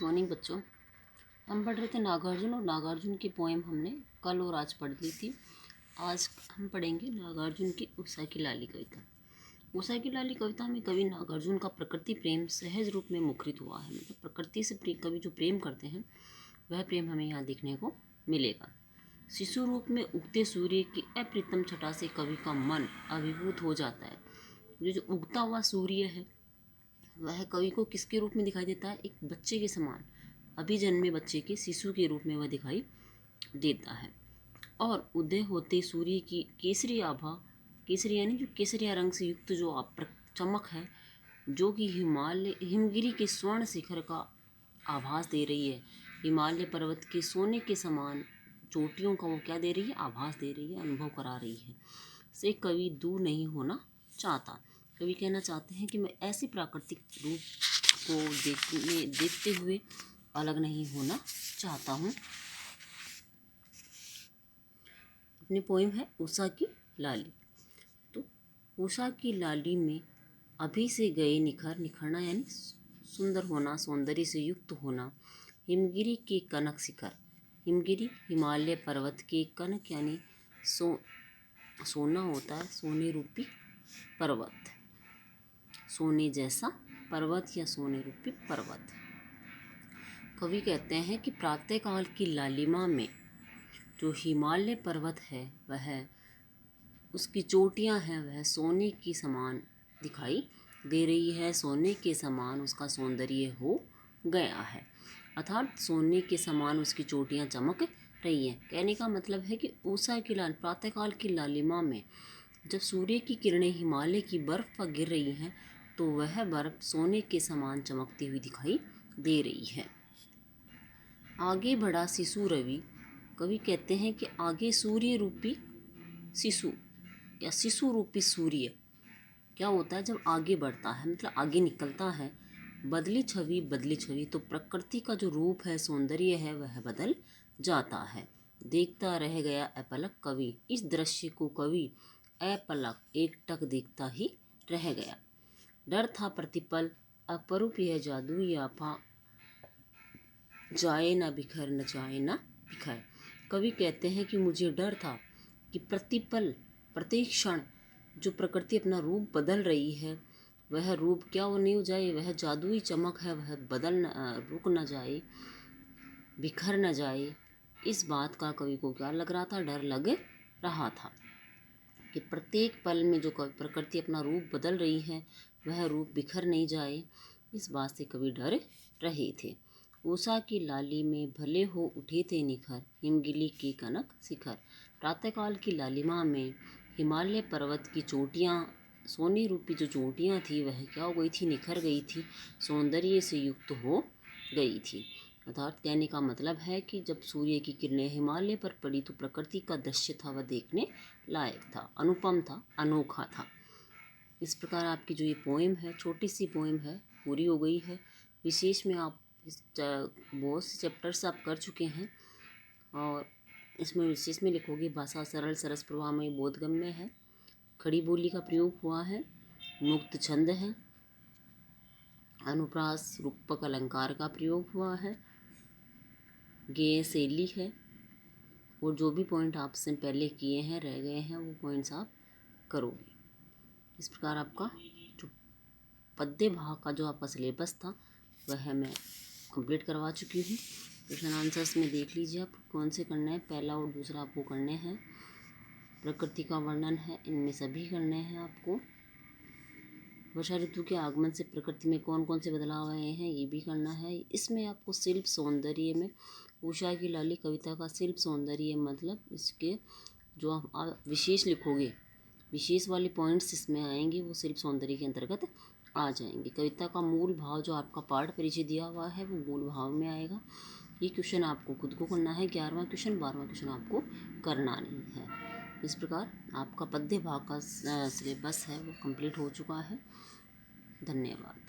Morning बच्चों। हम पढ़ रहे थे नागार्जुन, और नागार्जुन की पोएम हमने कल और आज पढ़ ली थी। आज हम पढ़ेंगे नागार्जुन की उषा की लाली कविता। उषा की लाली कविता में कवि नागार्जुन का प्रकृति प्रेम सहज रूप में मुखरित हुआ है। मतलब प्रकृति से कवि जो प्रेम करते हैं वह प्रेम हमें यहाँ देखने को मिलेगा। शिशु रूप में उगते सूर्य की अप्रितम छटा से कवि का मन अभिभूत हो जाता है। ये जो उगता हुआ सूर्य है वह कवि को किसके रूप में दिखाई देता है? एक बच्चे के समान, अभी जन्मे बच्चे के शिशु के रूप में वह दिखाई देता है। और उदय होते सूर्य की केसरी आभा, केसरी यानी जो केसरिया रंग से युक्त जो चमक है, जो कि हिमगिरी के स्वर्ण शिखर का आभास दे रही है। हिमालय पर्वत के सोने के समान चोटियों का वो क्या दे रही है? आभास दे रही है, अनुभव करा रही है। से कवि दूर नहीं होना चाहता। कवि कहना चाहते हैं कि मैं ऐसी प्राकृतिक रूप को देखते हुए अलग नहीं होना चाहता हूँ। अपनी पोइम है उषा की लाली। तो उषा की लाली में अभी से गए निखर, निखरना यानी सुंदर होना, सौंदर्य से युक्त होना। हिमगिरी के कनक शिखर, हिमगिरी हिमालय पर्वत के कनक यानी सोना होता है, सोने रूपी पर्वत, सोने जैसा पर्वत या सोने रूपी पर्वत। कवि कहते हैं कि प्रातःकाल की लालिमा में जो हिमालय पर्वत है वह उसकी चोटियां हैं वह सोने की समान दिखाई दे रही है, सोने के समान उसका सौंदर्य हो गया है, अर्थात सोने के समान उसकी चोटियां चमक रही हैं। कहने का मतलब है कि उषा की प्रातःकाल की लालिमा में जब सूर्य की किरणें हिमालय की बर्फ पर गिर रही हैं तो वह बर्फ सोने के समान चमकती हुई दिखाई दे रही है। आगे बढ़ा शिशु रवि, कवि कहते हैं कि आगे सूर्य रूपी शिशु या शिशु रूपी सूर्य क्या होता है जब आगे बढ़ता है, मतलब आगे निकलता है। बदली छवि, तो प्रकृति का जो रूप है, सौंदर्य है, वह बदल जाता है। देखता रह गया अपलक कवि, इस दृश्य को कवि अपलक एकटक देखता ही रह गया। डर था प्रतिपल अपरूप यह जादू याफा, जाए न बिखर न जाए न बिखर। कवि कहते हैं कि मुझे डर था कि प्रतिपल प्रत्येक क्षण जो प्रकृति अपना रूप बदल रही है वह रूप क्या वो नहीं हो जाए, वह जादुई चमक है वह रुक न जाए, बिखर न जाए। इस बात का कवि को क्या लग रहा था? डर लग रहा था कि प्रत्येक पल में जो प्रकृति अपना रूप बदल रही है वह रूप बिखर नहीं जाए। इस बात से कवि डर रहे थे। उषा की लाली में भले हो उठे थे निखर, हिमगिरी के कनक शिखर। प्रातःकाल की लालिमा में हिमालय पर्वत की चोटियाँ, सोने रूपी जो चोटियाँ थी वह क्या हो गई थी? निखर गई थी, सौंदर्य से युक्त हो गई थी। अर्थात कहने का मतलब है कि जब सूर्य की किरणें हिमालय पर पड़ी तो प्रकृति का दृश्य था वह देखने लायक था, अनुपम था, अनोखा था। इस प्रकार आपकी जो ये पोएम है, छोटी सी पोएम है, पूरी हो गई है। विशेष में आप बहुत से चैप्टर्स आप कर चुके हैं और इसमें विशेष में लिखोगे भाषा सरल सरस प्रवाहमय बोधगम्य है, खड़ी बोली का प्रयोग हुआ है, मुक्त छंद है, अनुप्रास रूपक अलंकार का प्रयोग हुआ है, गेय शैली है, और जो भी पॉइंट आपसे पहले किए हैं रह गए हैं वो पॉइंट्स आप करोगे। इस प्रकार आपका जो पद्य भाग का जो आपका सिलेबस था वह मैं कंप्लीट करवा चुकी हूँ। क्वेश्चन आंसर्स में देख लीजिए आप कौन से करने हैं, पहला और दूसरा आपको करने हैं। प्रकृति का वर्णन है, इनमें सभी करने हैं आपको। वर्षा ऋतु के आगमन से प्रकृति में कौन कौन से बदलाव आए हैं ये भी करना है। इसमें आपको शिल्प सौंदर्य में उषा की लाली कविता का शिल्प सौंदर्य मतलब इसके जो आप विशेष लिखोगे, विशेष वाले पॉइंट्स इसमें आएंगे वो शिल्प सौंदर्य के अंतर्गत आ जाएंगे। कविता का मूल भाव जो आपका पाठ परिचय दिया हुआ है वो मूल भाव में आएगा। ये क्वेश्चन आपको खुद को करना है, 11वां क्वेश्चन, 12वां क्वेश्चन आपको करना नहीं है। इस प्रकार आपका पद्य भाग का सिलेबस है वो कंप्लीट हो चुका है। धन्यवाद।